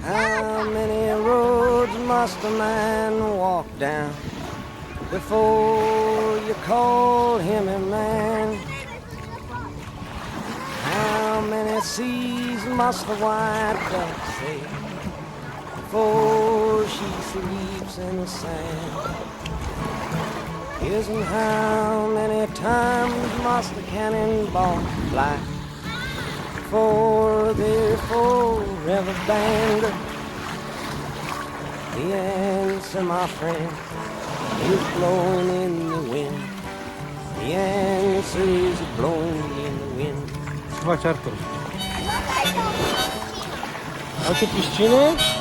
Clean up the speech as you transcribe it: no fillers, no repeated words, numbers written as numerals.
How many roads must a man walk down before you call him a man? How many seas must the white dove sail before she sleeps in the sand? Isn't how many times must the cannonball fly before they're forever banned? The answer, my friend, is blowing in the wind. The answer is blowing in the wind. Chodź, Artur. A tu piściny?